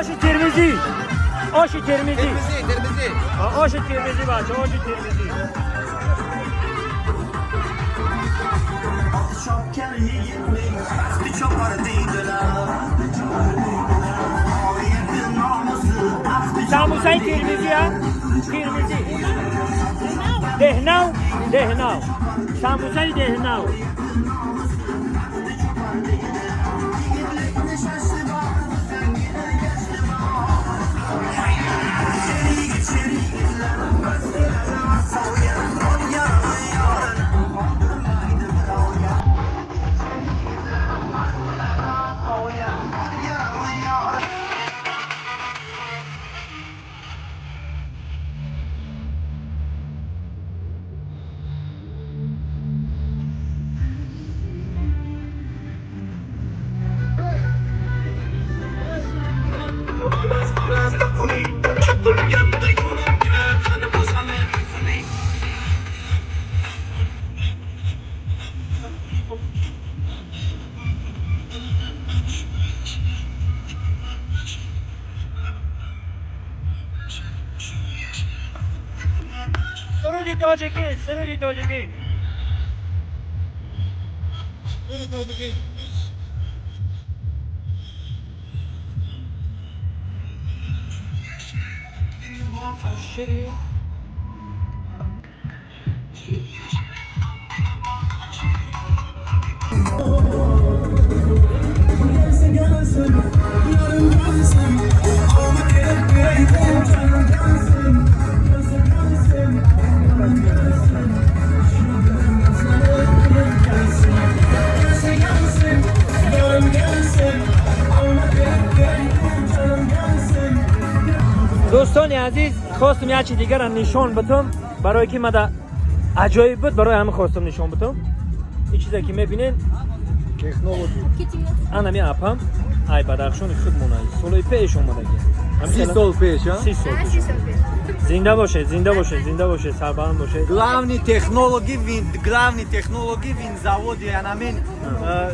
Oşi Tirmizi. Oşi Tirmizi. Tirmizi. Oşi Tirmizi başı. Oşi Tirmizi. Samosay Tirmizi ya. Tirmizi. Dehnav. Dehnav. Samosay Dehnav. Sırrı Tocaki, Sırrı Tocaki. Sırrı Tocaki. Aşırı. دوستان عزیز خواستم یه چیز دیگر را نشان بدم برای که من عجایب بود برای همه خواستم نشان بدم این چیزی که میبینین تکنولوژی انا می اپم ای بدخشان خود مونای سالای پیش اومده 30 sol peş ha? 30 sol peş زنده باشه زنده باشه زنده باشه سربلند باشه Glavni технологи вин заводи анамин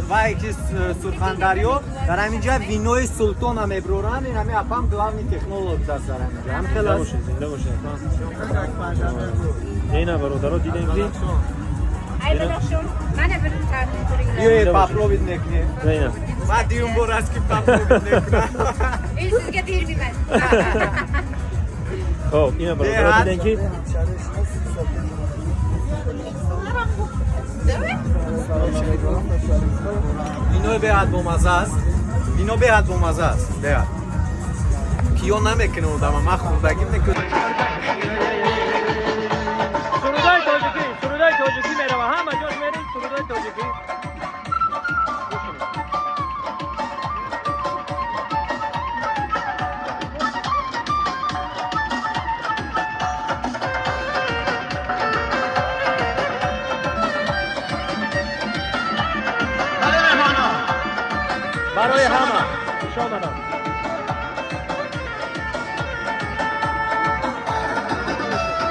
вайкис Сурхандарё дар ҳаминҷа винои султона меброран ин ҳами апам главни технолог дар дар ҳаминҷа ҳам زنده باشه زنده باشه اینا برادرها دیدین که ای بدخشان من برم کردم биёе папловид мекунем اینا ва дуюм бор аст ки папловид мекунам این sizga دیر میمد خب اینا برادرها دیدین که винои беҳад бомаза аст вино беҳад бомаза аст беҳад киё намекунем одама ман хурдагӣ мекунам سرودای تاجیکی میره و همه جاش میرین سرودای تاجیکی برای همه خوش آمدم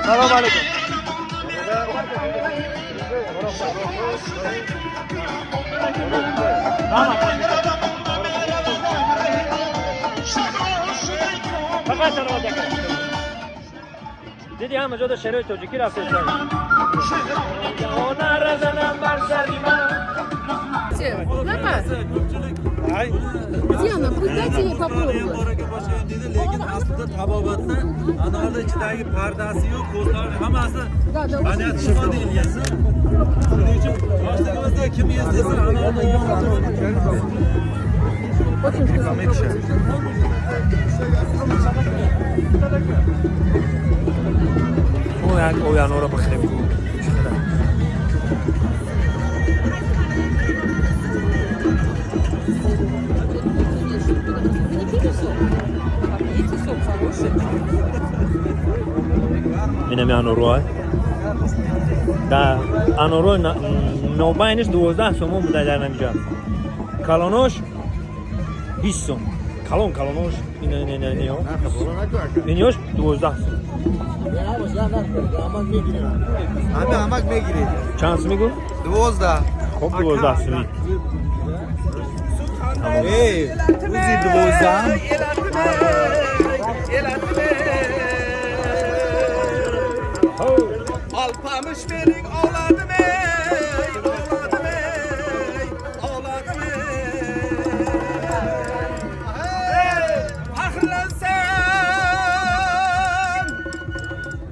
سلام علیکم وطن آزاد دیدی همه جا شعرهای تاجیکی رفته شد جوانه رزنم بر سری من Diana, kudretini kapıyorum. Lekin aslida tabobatda anorda ichidagi pardasi yo'q, ko'zlari hammasi baniyat shifo deyilgan. Shuning uchun yoshligimizda kim yesasa anorda o yani oraya bakayım. اینم انوروه در انوروه نوباینش 12 سومون بوده در نمیجا کلانوش 20 سوم کلانوش اینیوش 12 سوم همه همک میگیری چند سوم میگو؟ 12 خب 12 سومی ey uzi 12 Alpamış benim ağladım ağladım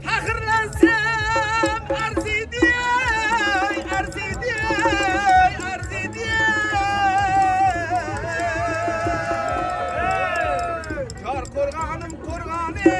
Fakirlensem arz ediyey Kar korganım korganım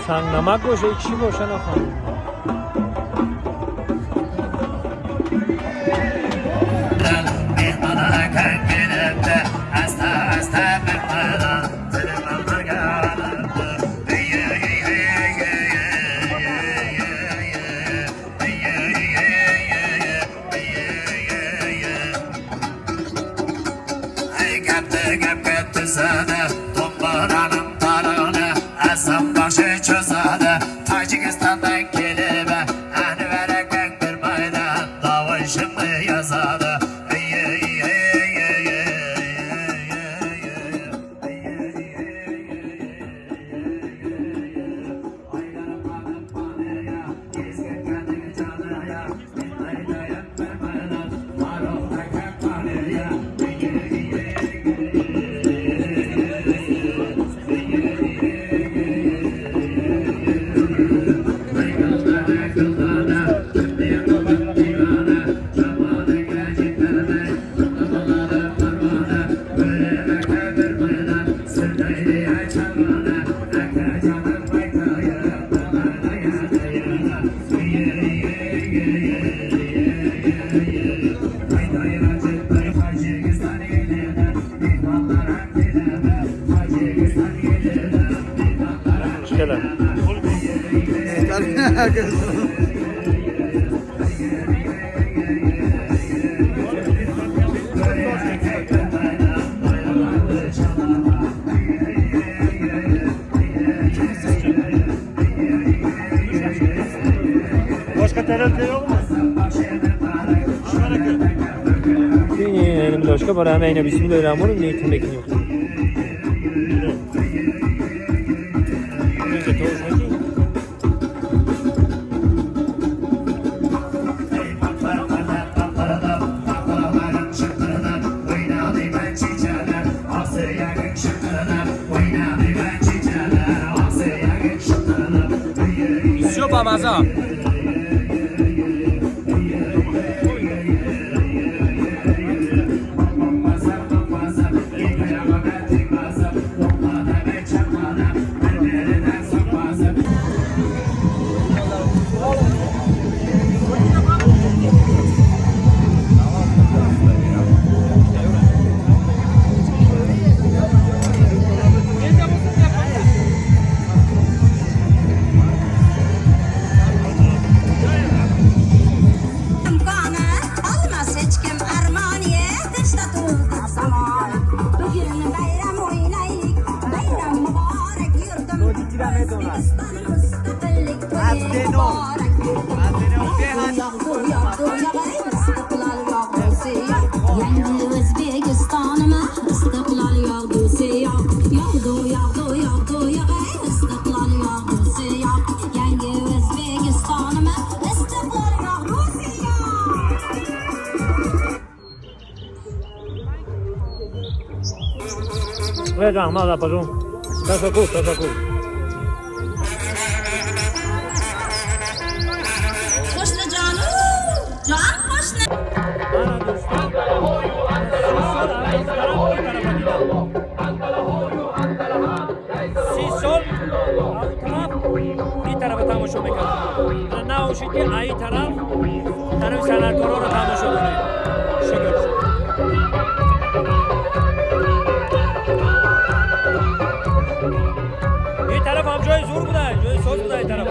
سنگنمک باشه چی باشه نخواهم Tacikistan'dan gelip Ahni vererken bir maydan Davuşumu yazadı Çıkalım. Başka TRT yok mu? این داشته برای همه اینا بیسیم دارم رو نیتون بکنی Все, бабаза. میمونن عبدنو Yangi O'zbekistonimi istiqlol yog'dusi yoq yog'du yog'du yog'du yog'ay istiqlol yog'dusi yoq Yangi O'zbekistonimi istiqlol yog'dusi yoq Regan, mala, pardon. Tasakur, tasakur. Qo'shni jonu jon qo'shni Ana do'stlar. Sisol bir tarafa tomosha mekan. Na o'sha ki ay taraf tanam san'atkorlar ro tomosha qiladi. Shukr. Bir taraf ham joy zo'r bo'ladi, joy so'z bo'ladi taraf.